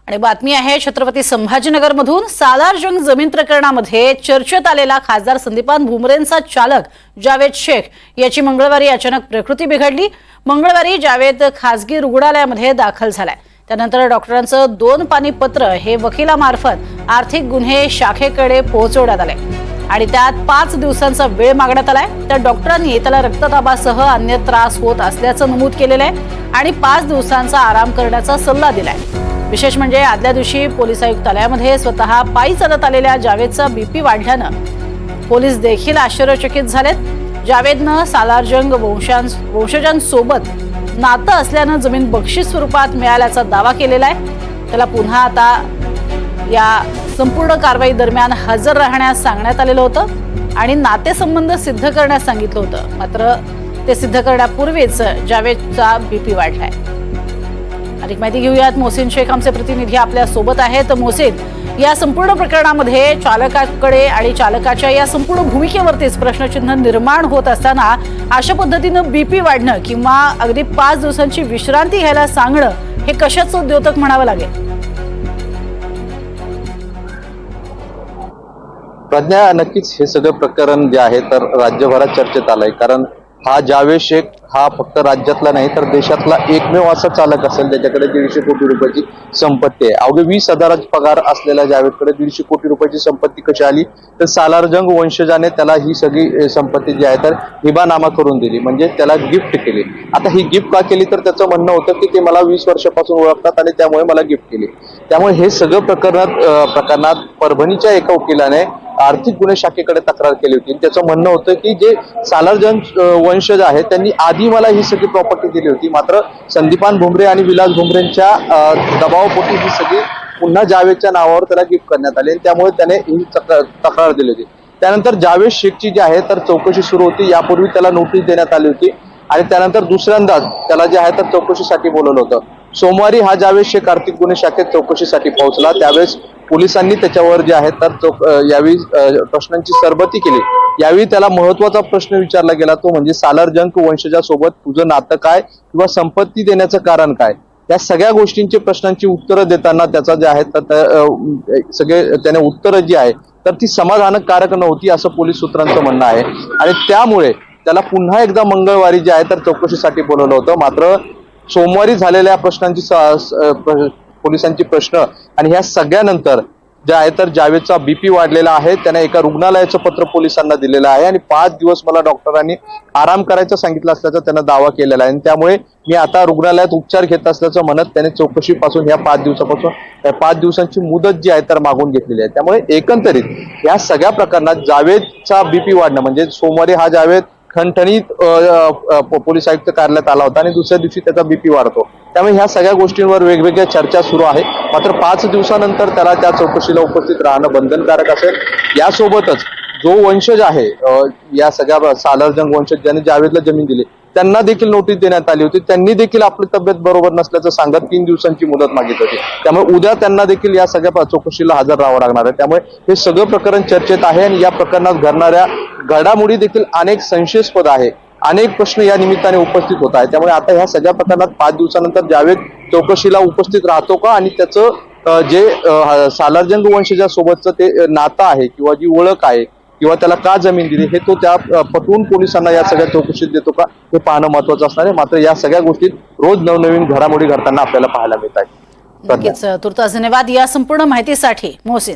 आणि बातमी आहे छत्रपती संभाजीनगरमधून सालारजंग जमीन प्रकरणामध्ये चर्चेत आलेला खासदार संदीपान भुमरेंचा चालक जावेद शेख याची मंगळवारी अचानक प्रकृती बिघडली। मंगळवारी जावेद खासगी रुग्णालयामध्ये दाखल झालाय। त्यानंतर डॉक्टरांचं 2 पानी पत्र हे वकिलामार्फत आर्थिक गुन्हे शाखेकडे पोहोचवण्यात आले आणि त्यात 5 दिवसांचा वेळ मागण्यात आलाय। त्या डॉक्टरांनी त्याला रक्तदाबासह अन्य त्रास होत असल्याचं नमूद केलेलं आहे आणि 5 दिवसांचा आराम करण्याचा सल्ला दिलाय। विशेष म्हणजे आदल्या दिवशी पोलीस आयुक्तालयामध्ये स्वतः पायी चालत आलेल्या जावेदचा बीपी वाढल्यानं पोलीस देखील आश्चर्यचकित झालेत। जावेदनं सालारजंग वंशजांसोबत नातं असल्यानं जमीन बक्षीस स्वरूपात मिळाल्याचा दावा केलेला आहे। त्याला पुन्हा आता या संपूर्ण कारवाई दरम्यान हजर राहण्यास सांगण्यात आलेलं होतं आणि नातेसंबंध सिद्ध करण्यास सांगितलं होतं, मात्र ते सिद्ध करण्यापूर्वीच जावेदचा बीपी वाढलाय। अधिक माहिती घेऊयात। मोहसिन शेख आमचे प्रतिनिधी आपल्या सोबत आहेत। मोहसिन, या संपूर्ण प्रकरणामध्ये चालकाकडे आणि चालकाच्या या संपूर्ण भूमिकेवरतीच प्रश्नचिन्ह निर्माण होत असताना अशा पद्धतीनं बीपी वाढणं किंवा अगदी 5 दिवसांची विश्रांती घ्यायला सांगणं हे कशाचं द्योतक म्हणावं लागेल? प्रज्ञा, नक्कीच हे सगळं प्रकरण जे आहे तर राज्यभरात चर्चेत आलंय, कारण हा जावेद शेख हा फक्त राज्यातला नाही तर देशातला एकमेव असा चालक असेल ज्याच्याकडे 150 कोटी रुपयाची संपत्ती आहे। अवघे 20,000 पगार असलेल्या जावेदकडे 150 कोटी रुपयाची संपत्ती कशी आली तर सालारजंग वंशजाने त्याला ही सगळी संपत्ती जी आहे तर हिबानामा करून दिली, म्हणजे त्याला गिफ्ट केली। आता ही गिफ्ट का केली तर त्याचं म्हणणं होतं की ते मला 20 वर्षापासून ओळखतात आणि त्यामुळे मला गिफ्ट केली। त्यामुळे हे सगळं प्रकरणात परभणीच्या एका वकिलाने आर्थिक गुन्हे शाखेकडे तक्रार केली होती। त्याचं म्हणणं होतं की जे सालारजंग वंशज आहेत त्यांनी आधी मला ही सगळी प्रॉपर्टी दिली होती, मात्र संदीपान भुमरे आणि विलास भुमरेंच्या दबावापोटी ही सगळी पुन्हा जावेदच्या नावावर त्याला गिफ्ट करण्यात आली आणि त्यामुळे त्याने ही तक्रार दिली होती। त्यानंतर जावेद शेखची जी आहे तर चौकशी सुरू होती। यापूर्वी त्याला नोटीस देण्यात आली होती आणि त्यानंतर दुसऱ्यांदाच त्याला जे आहे तर चौकशीसाठी बोलवलं होतं। सोमवारी हा जावेद शेख आर्थिक गुन्हे शाखेत चौकशीसाठी पोहोचला। त्यावेळेस पोलिसांनी त्याच्यावर जे आहे तर यावेळी प्रश्नांची सरबती केली। यावेळी त्याला महत्वाचा प्रश्न विचारला गेला, तो म्हणजे सालारजंग वंशजासोबत तुझं नातं काय किंवा संपत्ती देण्याचं कारण काय। या सगळ्या गोष्टींची प्रश्नांची उत्तरं देताना त्याचा जे आहे तर सगळे त्याने उत्तरं जी आहे तर ती समाधानकारक नव्हती असं पोलीस सूत्रांचं म्हणणं आहे आणि त्यामुळे त्याला पुन्हा एकदा मंगळवारी जे आहे तर चौकशीसाठी बोलवलं होतं। मात्र सोमवारी झालेल्या प्रश्नांची पोलिसांची प्रश्न आणि ह्या सगळ्यानंतर जे आहे तर जावेदचा बीपी वाढलेला आहे। त्याने एका रुग्णालयाचं पत्र पोलिसांना दिलेलं आहे आणि 5 दिवस मला डॉक्टरांनी आराम करायचं सांगितलं असल्याचा त्यानं दावा केलेला आहे आणि त्यामुळे मी आता रुग्णालयात उपचार घेत असल्याचं म्हणत त्याने चौकशीपासून ह्या 5 दिवसांची मुदत जी आहे तर मागून घेतलेली आहे। त्यामुळे एकंदरीत या सगळ्या प्रकरणात जावेदचा बीपी वाढणं म्हणजे सोमवारी हा जावेद खणखणीत पोलीस आयुक्त कार्यालयात आला होता आणि दुसऱ्या दिवशी त्याचा बीपी वाढतो। त्यामुळे ह्या सगळ्या गोष्टींवर वेगवेगळ्या चर्चा सुरू आहे। मात्र 5 दिवसानंतर त्याला त्या चौकशीला उपस्थित राहणं बंधनकारक असेल। यासोबतच जो वंशज आहे या सगळ्या सालारजंग वंशज ज्यांनी जावेदला जमीन दिली त्यांना देखील नोटीस देण्यात आली होती। त्यांनी देखील आपली तब्येत बरोबर नसल्याचं सांगत 3 दिवसांची मुदत मागितली होती। त्यामुळे उद्या त्यांना देखील या सगळ्या चौकशीला हजर राहावं लागणार आहे। त्यामुळे हे सगळं प्रकरण चर्चेत आहे आणि या प्रकरणात घडणाऱ्या घडामोडी देखील अनेक संशयास्पद आहे। अनेक प्रश्न या निमित्ताने उपस्थित होत आहेत। त्यामुळे आता ह्या सगळ्या प्रकरणात 5 दिवसानंतर जावेद चौकशीला उपस्थित राहतो का आणि त्याचं जे सालारजंग वंशजासोबतचं ते नातं आहे किंवा जी ओळख आहे किंवा त्याला का जमीन दिली हे तो त्या पटवून पोलिसांना या सगळ्या चौकशीत देतो का हे पाहणं महत्वाचं असणार आहे। मात्र या सगळ्या गोष्टीत रोज नवनवीन घडामोडी घडताना आपल्याला पाहायला मिळत आहेत। नक्कीच तुर्तास धन्यवाद या संपूर्ण माहितीसाठी मोहसिन।